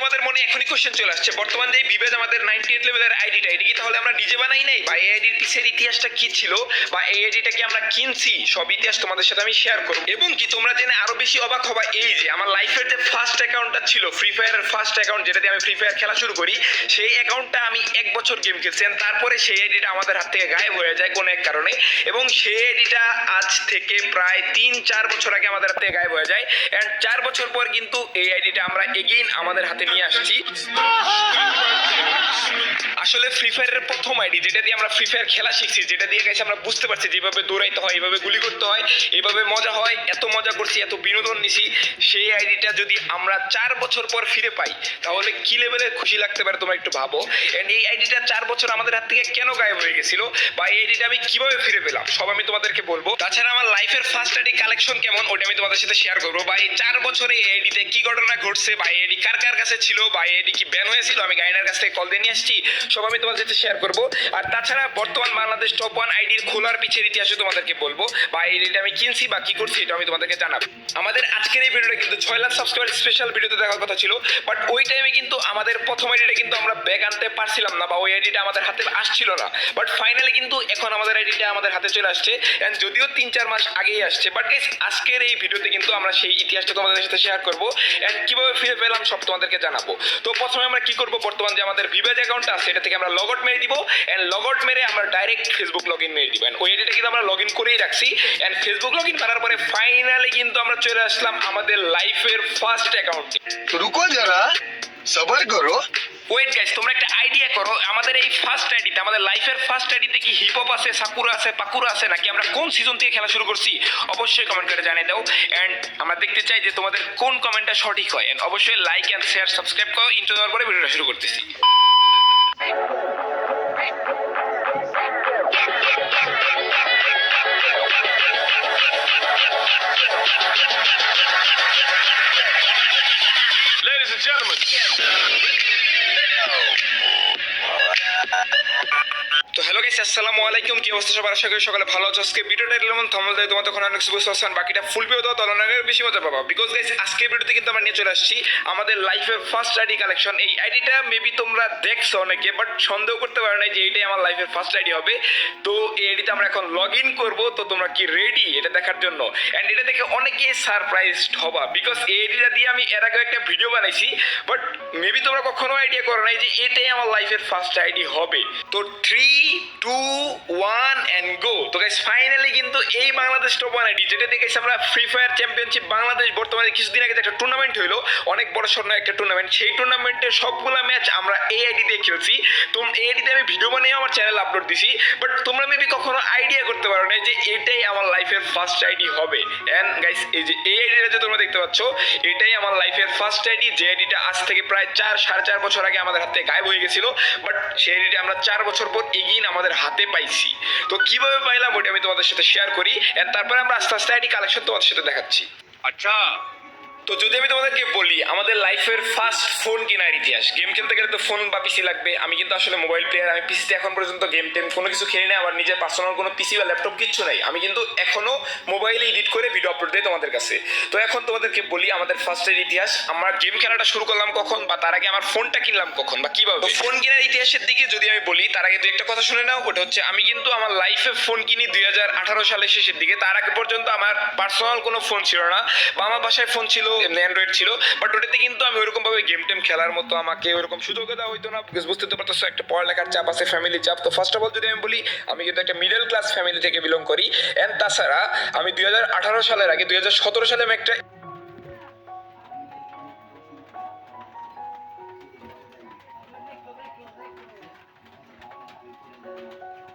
তোমাদের মনে এখনই কোশ্চেন চলে আসছে, বর্তমান যে বিবেজ আমাদের 98 লেভেলের আইডিটা, এটা কি তাহলে আমরা নিজে বানাই নাই, বা এই আইডির পিছের ইতিহাসটা কি ছিল, বা এই আইডিটা কি আমরা কিনছি, সব ইতিহাস তোমাদের সাথে আমি শেয়ার করব। এবং কি তোমরা জেনে আরো বেশি অবাক হবা, এই যে আমার লাইফের যে ফার্স্ট অ্যাকাউন্টটা ছিল, ফ্রি ফায়ারের ফার্স্ট অ্যাকাউন্ট, যেটা দিয়ে আমি ফ্রি ফায়ার খেলা শুরু করি, সেই অ্যাকাউন্টটা আমি 1 বছর গেম খেলছি, তারপরে সেই আইডিটা আমাদের হাত থেকে গায়েব হয়ে যায় কোনো এক কারণে, এবং সেই আইডিটা আজ থেকে প্রায় 3-4 বছর আগে আমাদের হাত থেকে গায়েব হয়ে যায়। এন্ড 4 বছর পর কিন্তু এই আইডিটা আমরা এগেইন আমাদের হাতে নিয়ে আসছি। আসলে ফ্রি ফায়ারের প্রথম আইডি, যেটা দিয়ে আমরা ফ্রি ফায়ার খেলা শিখছি, যেটা দিয়ে গেছে আমরা বুঝতে পারছি যেভাবে দৌড়াইতে হয়, এইভাবে গুলি করতে হয়, এইভাবে মজা হয়, এত মজা করছি, এত বিনোদন নিছি, সেই আইডিটা যদি আমরা 4 বছর পর ফিরে পাই তাহলে কি লেভেলের খুশি লাগতে পারে তোমরা একটু ভাবো। এন্ড এই আইডিটা 4 বছর আমাদের হাত থেকে কেন গায়েব হয়ে গেছিল, বা এই আইডিটা আমি কিভাবে ফিরে পেলাম, সব আমি তোমাদেরকে বলবো। তাছাড়া আমার লাইফের ফার্স্ট আইডি কালেকশন কেমন, ওটা আমি তোমাদের সাথে শেয়ার করবো, বা এই 4 বছরে এই আইডিতে কি ঘটনা ঘটছে, বা এই আইডি কার কার কাছে ছিল, বা এই আইডি কি ব্যান হয়েছিল, আমি গাইনার কাছ থেকে কল দিয়ে নিয়ে আসছি, সব আমি তোমাদের সাথে শেয়ার করবো। আর তাছাড়া বর্তমান বাংলাদেশ টপ 1 আইডির খোলার পিছের ইতিহাসও তোমাদেরকে বলবো, বা এই আইডিটা আমি কিনছি বা কি করছি এটা আমি তোমাদেরকে জানাবো। আমাদের আজকের এই ভিডিওটা কিন্তু 6 লাখ সাবস্ক্রাইবার স্পেশাল ভিডিওতে দেখার কথা ছিল, বাট ওই টাইমে কিন্তু আমাদের প্রথম আইডিটা কিন্তু আমরা ব্যাক আনতে পারছিলাম না, বা ওই আইডিটা আমাদের হাতে আসছিল না। বাট ফাইনালি কিন্তু এখন আমাদের আইডিটা আমাদের হাতে চলে আসছে, এন্ড যদিও 3-4 মাস আগেই আসছে, বাট গাইস আজকের এই ভিডিওতে কিন্তু আমরা সেই ইতিহাসটা তোমাদের সাথে শেয়ার করবো, এন্ড কিভাবে ফিরে পেলাম সব তোমাদেরকে জানাবো। তো প্রথমে আমরা কি করবো, বর্তমান যে আমাদের ভিভেজ অ্যাকাউন্টটা আছে এটা থেকে আমরা লগ আউট মেরে দিব, এন্ড লগ আউট মেরে আমরা ডাইরেক্ট ফেসবুক লগ ইন মেরে দিব। ওই আইডিটা কিন্তু আমরা লগ ইন করেই রাখছি, এন্ড ফেসবুক লগ ইন করার পরে ফাইনালি কিন্তু আমরা চলে আসলাম আমাদের লাইফের ফার্স্ট অ্যাকাউন্টে। রুকো যারা, সবার করো। ওয়েট গাইস, তোমরা একটা আইডিয়া করো, আমাদের এই ফার্স্ট আইডিতে, আমাদের লাইফের ফার্স্ট আইডিতে কি হিপ হপ আছে, সাকুরা আছে, পাকুরা আছে, নাকি আমরা কোন সিজন থেকে খেলা শুরু করছি, অবশ্যই কমেন্ট করে জানিয়ে দাও। এন্ড আমরা দেখতে চাই যে তোমাদের কোন কমেন্টটা সঠিক হয়, এন্ড অবশ্যই লাইক এন্ড শেয়ার সাবস্ক্রাইব করো। ইন্ট্রো দেওয়ার পরে ভিডিওটা শুরু করতেছি। Ladies and gentlemen. তো হ্যালো গাইস, আসসালামু আলাইকুম, কি অবস্থা সবার? আশা করি সকালে ভালো আছো। আজকে ভিডিওটা এমন থাম্বনেল দিয়ে তোমাদের তখন অনেক বুঝতে পারছেন, বাকিটা ফুল ভিডিও দাও তাহলে অনেক বেশি মজা পাবা। বিকজ গাইস আজকে ভিডিওতে কিন্তু আমরা নিয়ে চলে আসছি আমাদের লাইফের ফার্স্ট আইডি কালেকশন। এই আইডিটা মেবি তোমরা দেখছো অনেকে, বাট সন্দেহ করতে পারো না যে এইটাই আমার লাইফের ফার্স্ট আইডি হবে। তো এই আইডিতে আমরা এখন লগ ইন করবো, তো তোমরা কি রেডি এটা দেখার জন্য? অ্যান্ড এটা দেখে অনেকে সারপ্রাইজড হবা, বিকজ এই আইডিটা দিয়ে আমি এর আগে একটা ভিডিও বানাইছি, বাট মেবি তোমরা কখনো আইডিয়া করো নাই যে এটাই আমার লাইফের ফার্স্ট আইডি হবে। তো 3, 2, 1 এন্ড গো। তো গাইস ফাইনালি কিন্তু এই বাংলাদেশ টপ 1 আইডি, যেটা দেখেছি আমরা ফ্রি ফায়ার চ্যাম্পিয়নশিপ বাংলাদেশ, বর্তমানে কিছুদিন আগে একটা টুর্নামেন্ট হইলো, অনেক বড় সড় একটা টুর্নামেন্ট, সেই টুর্নামেন্টের সবগুলো ম্যাচ আমরা এই আইডি দিয়ে খেলছি। তো এই আইডিতে আমি ভিডিও বানিয়ে আমার চ্যানেলে আপলোড দিছি, বাট তোমরা মেবি কখনো আইডিয়া করতে পারো না যে এটাই আমার লাইফের ফার্স্ট আইডি হবে। এন্ড গাইস এই যে এই আইডিটা যে তোমরা দেখতে পাচ্ছ, এটাই আমার লাইফের ফার্স্ট আইডি, যে আইডিটা আজ থেকে প্রায় 4-4.5 বছর আগে আমাদের হাতে গায়েব হয়ে গেছিল, বাট সেই আইডিটা আমরা 4 বছর পর এগিয়ে আমাদের হাতে পাইছি। তো কিভাবে পাইলাম ওটা আমি তোমাদের সাথে শেয়ার করি, এন্ড তারপরে আমরা আস্তে আস্তে আইডি কালেকশন তোমাদের সাথে দেখাচ্ছি। আচ্ছা, তো যদি আমি তোমাদেরকে বলি আমাদের লাইফের ফার্স্ট ফোন কেনার ইতিহাস, গেম খেলতে গেলে তো ফোন বা পিসি লাগবে। আমি কিন্তু আসলে মোবাইল প্লেয়ার, আমি পিসিতে এখন পর্যন্ত গেম টেম কোনো কিছু খেলি না, আমার নিজের পার্সোনাল কোনো পিসি বা ল্যাপটপ কিচ্ছু নাই। আমি কিন্তু এখনো মোবাইলে এডিট করে ভিডিও আপলোড দিই তোমাদের কাছে। তো এখন তোমাদেরকে বলি আমাদের ফার্স্টের ইতিহাস, আমরা গেম খেলাটা শুরু করলাম কখন, বা তার আগে আমার ফোনটা কিনলাম কখন বা কিভাবে। ফোন কেনার ইতিহাসের দিকে যদি আমি বলি, তার আগে একটা কথা শুনে নাও, ওটা হচ্ছে আমি কিন্তু আমার লাইফে ফোন কিনি 2018 সালের শেষের দিকে। তার আগে পর্যন্ত আমার পার্সোনাল কোনো ফোন ছিল না, বা আমার বাসায় ফোন ছিল, অ্যান্ড্রয়েড ছিল, বাট ওটাতে কিন্তু আমি ওইরকম ভাবে গেম টেম খেলার মতো আমাকে ওইরকম সুযোগ দেওয়া হইতো না। বিকজ বুঝতে তো পারতেছো একটা পড়ালেখার চাপ আছে, ফ্যামিলি চাপ। তো ফার্স্ট অফ অল যদি আমি বলি, আমি কিন্তু একটা মিডল ক্লাস ফ্যামিলি থেকে বিলং করি। এন্ড তাছাড়া আমি 2018 সালের আগে 2017 সালে আমি একটা